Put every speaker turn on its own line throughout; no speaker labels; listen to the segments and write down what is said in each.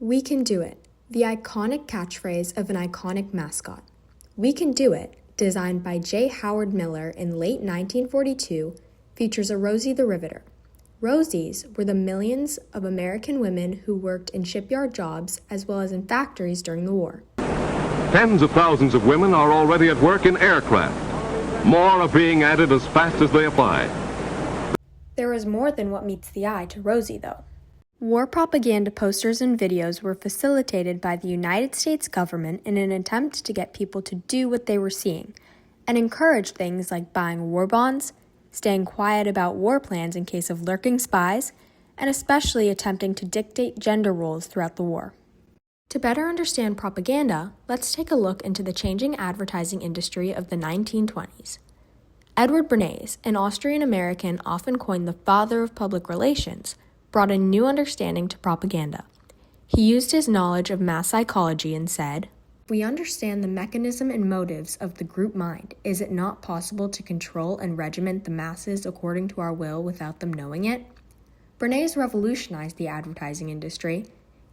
We can do it, the iconic catchphrase of an iconic mascot. We Can Do It, designed by J. Howard Miller in late 1942, features a Rosie the Riveter. Rosies were the millions of American women who worked in shipyard jobs as well as in factories during the war.
Tens of thousands of women are already at work in aircraft. More are being added as fast as they apply.
There is more than what meets the eye to Rosie, though. War propaganda posters and videos were facilitated by the United States government in an attempt to get people to do what they were seeing, and encourage things like buying war bonds, staying quiet about war plans in case of lurking spies, and especially attempting to dictate gender roles throughout the war. To better understand propaganda, let's take a look into the changing advertising industry of the 1920s. Edward Bernays, an Austrian-American often coined the father of public relations, brought a new understanding to propaganda. He used his knowledge of mass psychology and said, "We understand the mechanism and motives of the group mind. Is it not possible to control and regiment the masses according to our will without them knowing it?" Bernays revolutionized the advertising industry.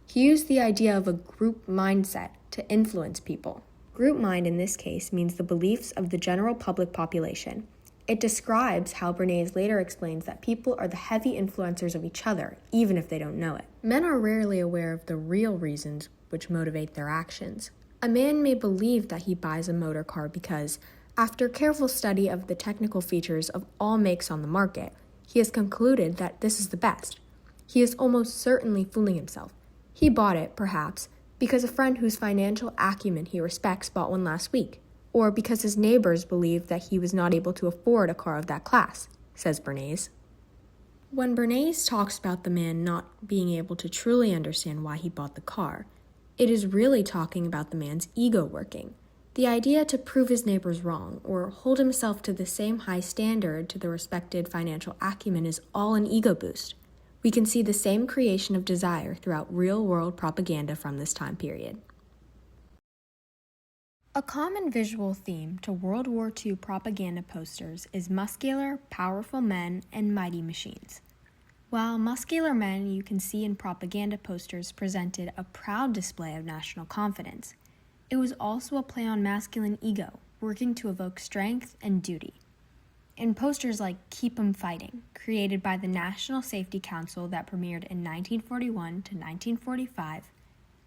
He used the idea of a group mindset to influence people. Group mind in this case means the beliefs of the general public population. It describes how Bernays later explains that people are the heavy influencers of each other, even if they don't know it. Men are rarely aware of the real reasons which motivate their actions. A man may believe that he buys a motor car because, after careful study of the technical features of all makes on the market, he has concluded that this is the best. He is almost certainly fooling himself. He bought it, perhaps, because a friend whose financial acumen he respects bought one last week, or because his neighbors believed that he was not able to afford a car of that class, says Bernays. When Bernays talks about the man not being able to truly understand why he bought the car, it is really talking about the man's ego working. The idea to prove his neighbors wrong or hold himself to the same high standard to the respected financial acumen is all an ego boost. We can see the same creation of desire throughout real-world propaganda from this time period. A common visual theme to World War II propaganda posters is muscular, powerful men and mighty machines. While muscular men you can see in propaganda posters presented a proud display of national confidence, it was also a play on masculine ego, working to evoke strength and duty. In posters like Keep 'em Fighting, created by the National Safety Council that premiered in 1941 to 1945,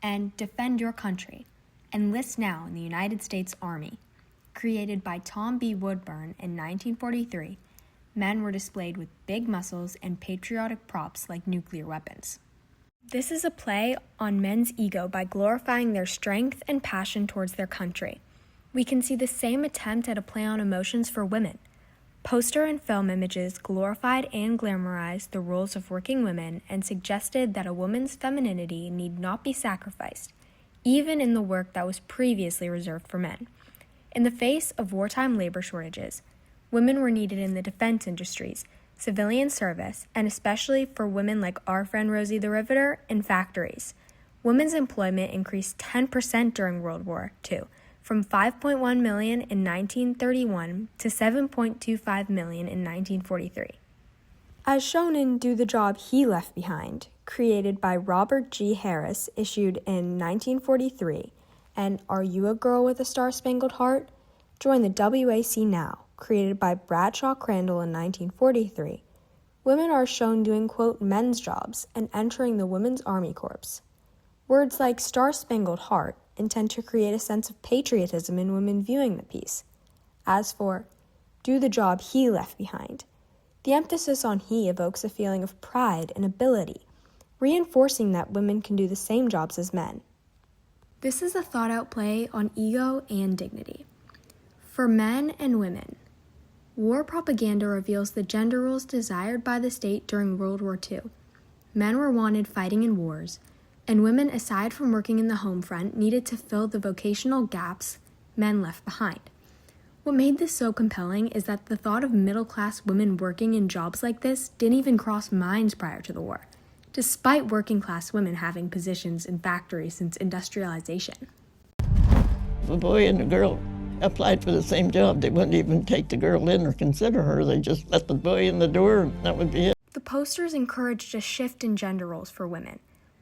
and Defend Your Country, Enlist Now in the United States Army, created by Tom B. Woodburn in 1943, men were displayed with big muscles and patriotic props like nuclear weapons. This is a play on men's ego by glorifying their strength and passion towards their country. We can see the same attempt at a play on emotions for women. Poster and film images glorified and glamorized the roles of working women and suggested that a woman's femininity need not be sacrificed, even in the work that was previously reserved for men. In the face of wartime labor shortages, women were needed in the defense industries, civilian service, and especially for women like our friend Rosie the Riveter, in factories. Women's employment increased 10% during World War II, from 5.1 million in 1931 to 7.25 million in 1943. As shown in Do the Job He Left Behind, created by Robert G. Harris, issued in 1943, and Are You a Girl with a Star-Spangled Heart? Join the WAC Now, created by Bradshaw Crandall in 1943. Women are shown doing, quote, men's jobs and entering the Women's Army Corps. Words like Star-Spangled Heart intend to create a sense of patriotism in women viewing the piece. As for Do the Job He Left Behind, the emphasis on he evokes a feeling of pride and ability, reinforcing that women can do the same jobs as men. This is a thought-out play on ego and dignity. For men and women, war propaganda reveals the gender roles desired by the state during World War II. Men were wanted fighting in wars, and women, aside from working in the home front, needed to fill the vocational gaps men left behind. What made this so compelling is that the thought of middle-class women working in jobs like this didn't even cross minds prior to the war, despite working-class women having positions in factories since industrialization.
If a boy and a girl applied for the same job, they wouldn't even take the girl in or consider her. They just let the boy in the door, and that would be it.
The posters encouraged a shift in gender roles for women,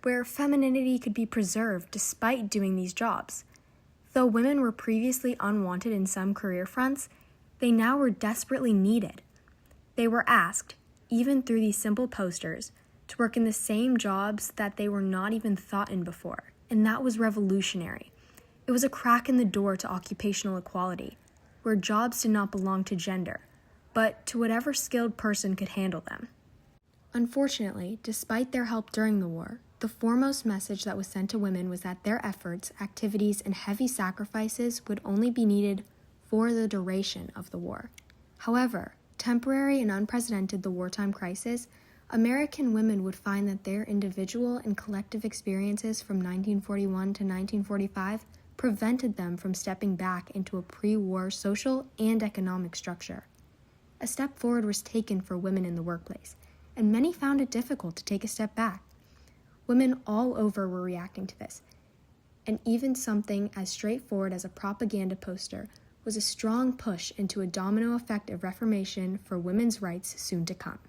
where femininity could be preserved despite doing these jobs. Though women were previously unwanted in some career fronts, they now were desperately needed. They were asked, even through these simple posters, to work in the same jobs that they were not even thought in before, and that was revolutionary. It was a crack in the door to occupational equality, where jobs did not belong to gender, but to whatever skilled person could handle them. Unfortunately, despite their help during the war, the foremost message that was sent to women was that their efforts, activities, and heavy sacrifices would only be needed for the duration of the war. However, temporary and unprecedented the wartime crisis, American women would find that their individual and collective experiences from 1941 to 1945 prevented them from stepping back into a pre-war social and economic structure. A step forward was taken for women in the workplace, and many found it difficult to take a step back. Women all over were reacting to this, and even something as straightforward as a propaganda poster was a strong push into a domino effect of reformation for women's rights soon to come.